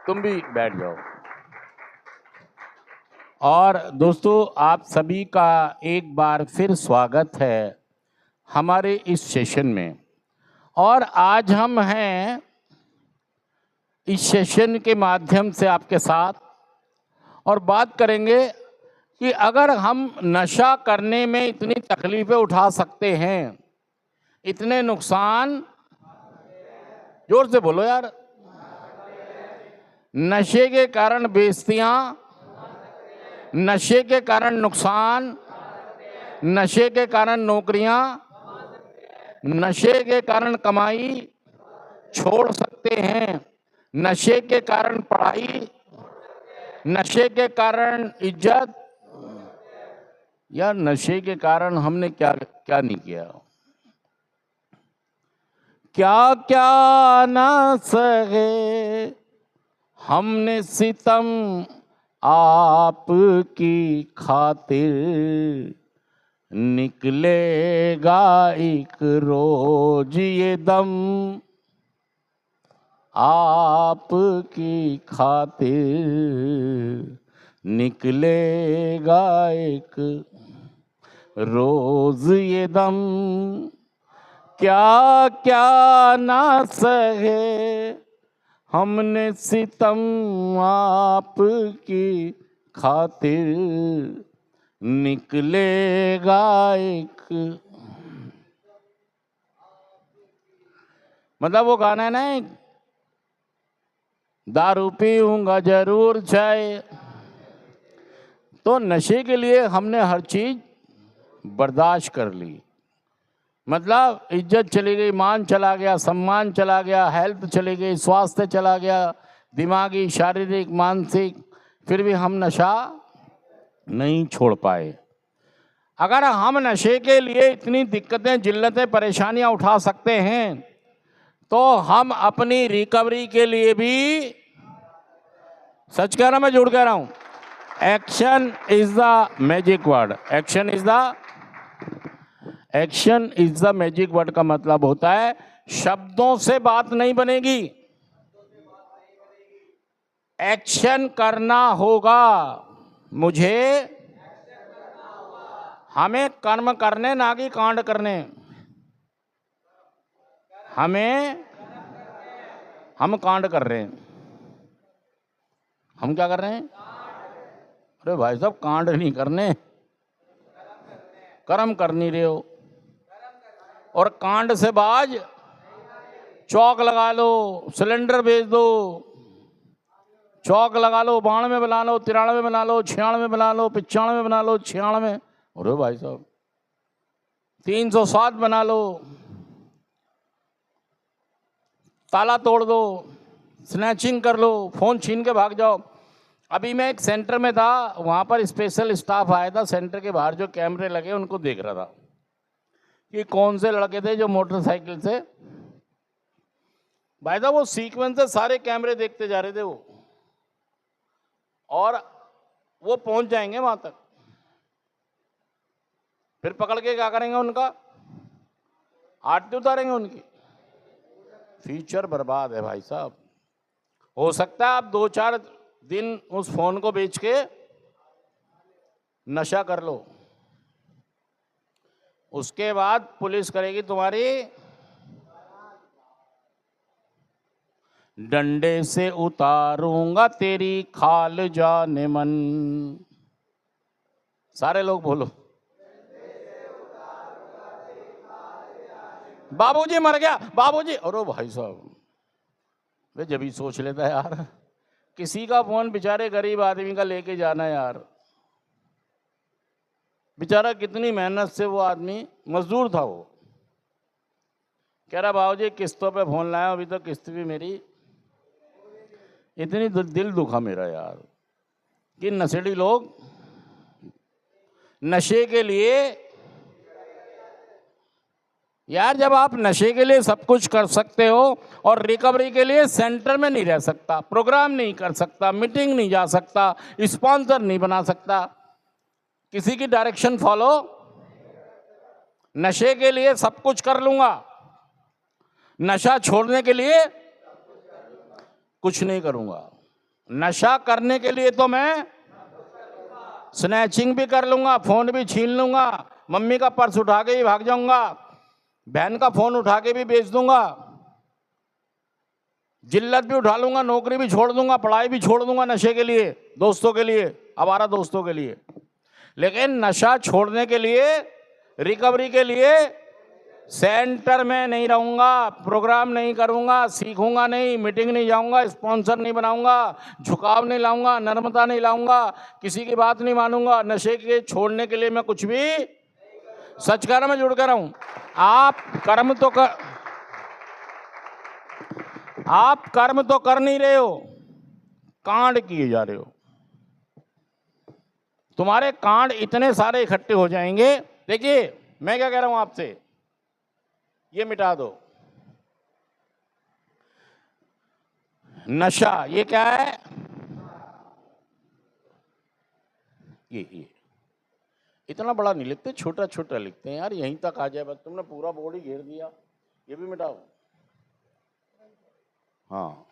तुम भी बैठ जाओ। और दोस्तों, आप सभी का एक बार फिर स्वागत है हमारे इस सेशन में। और आज हम हैं इस सेशन के माध्यम से आपके साथ और बात करेंगे कि अगर हम नशा करने में इतनी तकलीफें उठा सकते हैं, इतने नुकसान, जोर से बोलो यार, नशे के कारण बेइज्जतियां, नशे के कारण नुकसान, नशे के कारण नौकरियां, नशे के कारण कमाई छोड़ सकते हैं, नशे के कारण पढ़ाई, नशे के कारण इज्जत, या नशे के कारण हमने क्या क्या नहीं किया, क्या क्या ना सहे हमने सितम आपकी खातिर, निकलेगा एक रोज ये दम आपकी खातिर, निकलेगा एक रोज ये दम, क्या क्या ना सहे हमने सितम आपकी खातिर, निकलेगा एक। मतलब वो गाना है ना, दारू पीऊंगा जरूर चाहे। तो नशे के लिए हमने हर चीज बर्दाश्त कर ली। मतलब इज्जत चली गई, मान चला गया, सम्मान चला गया, हेल्थ चली गई, स्वास्थ्य चला गया, दिमागी, शारीरिक, मानसिक, फिर भी हम नशा नहीं छोड़ पाए। अगर हम नशे के लिए इतनी दिक्कतें, जिल्लतें, परेशानियां उठा सकते हैं, तो हम अपनी रिकवरी के लिए भी, सच कह रहा, मैं झूठ कह रहा हूं, action is the magic word. Action is the magic word का मतलब होता है शब्दों से बात नहीं बनेगी, एक्शन करना होगा। मुझे, हमें कर्म करने, ना कि कांड करने। हम कांड कर रहे हैं। हम क्या कर रहे हैं? अरे भाई साहब, कांड नहीं करने, कर्म कर नहीं रहे हो। और कांड से बाज, चौक लगा लो, सिलेंडर बेच दो, चौक लगा लो, 92 बना लो, 93 बना लो, 96 बना लो, 95 बना लो, 96, अरे भाई साहब 307 बना लो, ताला तोड़ दो, स्नैचिंग कर लो, फोन छीन के भाग जाओ। अभी मैं एक सेंटर में था, वहां पर स्पेशल स्टाफ आया था, सेंटर के बाहर जो कैमरे लगे उनको देख रहा था कि कौन से लड़के थे जो मोटरसाइकिल से, भाई साहब वो सीक्वेंस से सारे कैमरे देखते जा रहे थे वो, और वो पहुंच जाएंगे वहां तक, फिर पकड़ के क्या करेंगे, उनका आरती उतारेंगे, उनकी फ्यूचर बर्बाद है भाई साहब। हो सकता है आप 2-4 दिन उस फोन को बेच के नशा कर लो, उसके बाद पुलिस करेगी तुम्हारी, डंडे से उतारूंगा तेरी खाल जाने मन। सारे लोग बोलो, बाबूजी मर गया, बाबूजी। अरे भाई साहब, वे जब ही सोच लेता है यार, किसी का फोन बेचारे गरीब आदमी का लेके जाना यार, बेचारा कितनी मेहनत से वो आदमी, मजदूर था वो, कह रहा बाबूजी किस्तों पे फोन लाया, अभी तो किस्त भी मेरी, इतनी दिल दुखा मेरा यार कि नशेड़ी लोग नशे के लिए, यार जब आप नशे के लिए सब कुछ कर सकते हो और रिकवरी के लिए सेंटर में नहीं रह सकता, प्रोग्राम नहीं कर सकता, मीटिंग नहीं जा सकता, स्पॉन्सर नहीं बना सकता, किसी की डायरेक्शन फॉलो, नशे के लिए सब कुछ कर लूंगा, नशा छोड़ने के लिए कुछ नहीं करूंगा। नशा करने के लिए तो मैं स्नैचिंग भी कर लूंगा, फोन भी छीन लूंगा, मम्मी का पर्स उठा के ही भाग जाऊंगा, बहन का फोन उठा के भी बेच दूंगा, जिल्लत भी उठा लूंगा, नौकरी भी छोड़ दूंगा, पढ़ाई भी छोड़ दूंगा नशे के लिए, दोस्तों के लिए, आवारा दोस्तों के लिए। लेकिन नशा छोड़ने के लिए, रिकवरी के लिए सेंटर में नहीं रहूंगा, प्रोग्राम नहीं करूंगा, सीखूंगा नहीं, मीटिंग नहीं जाऊंगा, स्पॉन्सर नहीं बनाऊंगा, झुकाव नहीं लाऊंगा, नर्मता नहीं लाऊंगा, किसी की बात नहीं मानूंगा। नशे के छोड़ने के लिए मैं कुछ भी सच कर्म में जुड़ कर रहूं। आप कर्म तो कर नहीं रहे हो, कांड किए जा रहे हो। तुम्हारे कांड इतने सारे इकट्ठे हो जाएंगे। देखिए मैं क्या कह रहा हूं आपसे, ये मिटा दो नशा। ये क्या है? ये इतना बड़ा नहीं लिखते, छोटा छोटा लिखते हैं यार, यहीं तक आ जाए बस। तुमने पूरा बोर्ड ही घेर दिया। ये भी मिटाओ। हाँ,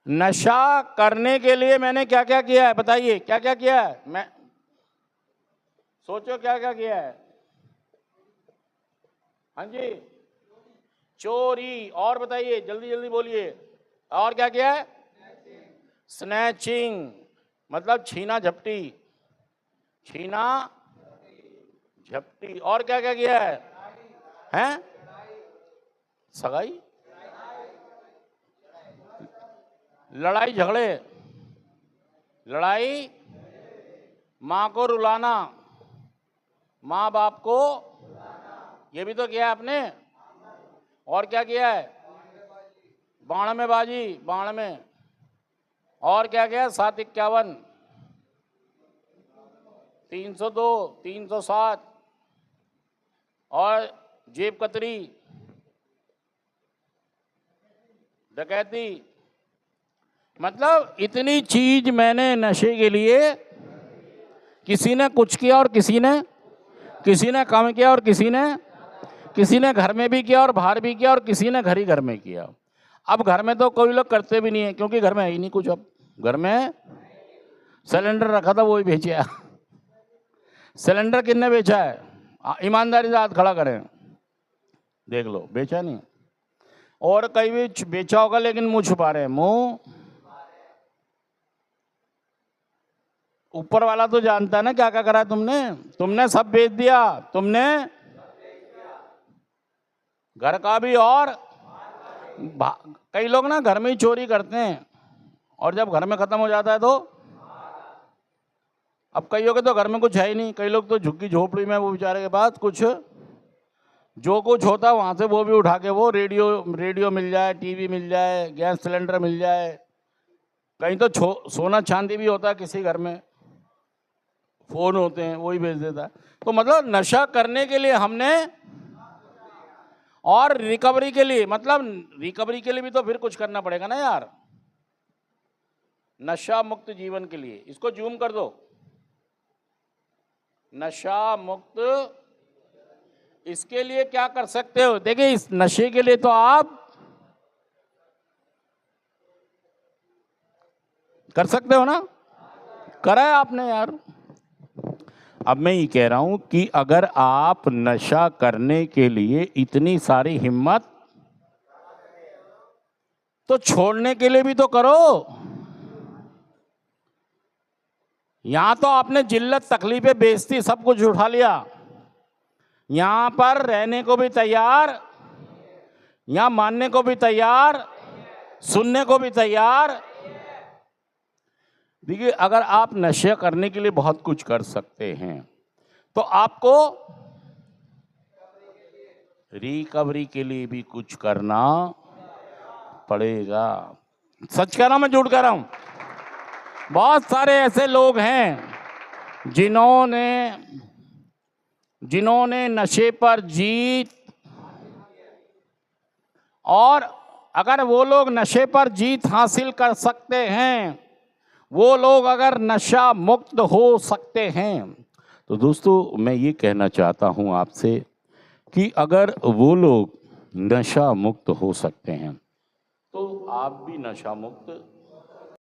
नशा करने के लिए मैंने क्या क्या किया है बताइए, क्या क्या किया है? मैं सोचो क्या क्या किया है। हाँ जी, चोरी। और बताइए, जल्दी जल्दी बोलिए। और क्या किया है? स्नैचिंग, मतलब छीना झपटी, छीना झपटी। और क्या क्या किया है? हैं? सगाई, लड़ाई झगड़े, लड़ाई, माँ को रुलाना, माँ बाप को, ये भी तो किया आपने। और क्या किया है? बाण में बाजी, बाण में। और क्या किया? 751, 302, 307, और जेब कतरी, डकैती। मतलब इतनी चीज मैंने नशे के लिए, किसी ने कुछ किया और किसी ने कम किया, और किसी ने घर में भी किया और बाहर भी किया, और किसी ने घर ही घर में किया। अब घर में तो कोई लोग करते भी नहीं है, क्योंकि घर में है ही नहीं कुछ। अब घर में सिलेंडर रखा था, वो ही बेचा। सिलेंडर किसने बेचा है? ईमानदारी से हाथ खड़ा करें, देख लो, बेचा नहीं। और कई भी बेचा होगा, लेकिन मुंह छुपा रहे हैं। मुंह ऊपर वाला तो जानता है ना क्या क्या करा है तुमने सब बेच दिया। तुमने घर का भी, और कई लोग ना घर में ही चोरी करते हैं, और जब घर में खत्म हो जाता है तो, अब कईयों के तो घर में कुछ है ही नहीं। कई लोग तो झुग्गी झोपड़ी में, वो बेचारे के पास कुछ, जो कुछ होता है वहां से वो भी उठा के, वो रेडियो मिल जाए, टीवी मिल जाए, गैस सिलेंडर मिल जाए, कहीं तो सोना चांदी भी होता है किसी घर में, फोन होते हैं, वही बेच देता है। तो मतलब नशा करने के लिए हमने, और रिकवरी के लिए, मतलब रिकवरी के लिए भी तो फिर कुछ करना पड़ेगा ना यार। नशा मुक्त जीवन के लिए, इसको जूम कर दो, नशा मुक्त, इसके लिए क्या कर सकते हो? देखिए, इस नशे के लिए तो आप कर सकते हो ना, करा है आपने यार। अब मैं ये कह रहा हूं कि अगर आप नशा करने के लिए इतनी सारी हिम्मत, तो छोड़ने के लिए भी तो करो। यहां तो आपने जिल्लत, तकलीफें, बेइज्जती सब कुछ उठा लिया, यहां पर रहने को भी तैयार, यहां मानने को भी तैयार, सुनने को भी तैयार। देखिए, अगर आप नशा करने के लिए बहुत कुछ कर सकते हैं, तो आपको रिकवरी के लिए भी कुछ करना पड़ेगा। सच कह रहा हूं, मैं झूठ कह रहा हूं? बहुत सारे ऐसे लोग हैं जिन्होंने नशे पर जीत, और अगर वो लोग नशे पर जीत हासिल कर सकते हैं, वो लोग अगर नशा मुक्त हो सकते हैं, तो दोस्तों मैं ये कहना चाहता हूं आपसे कि अगर वो लोग नशा मुक्त हो सकते हैं, तो आप भी नशा मुक्त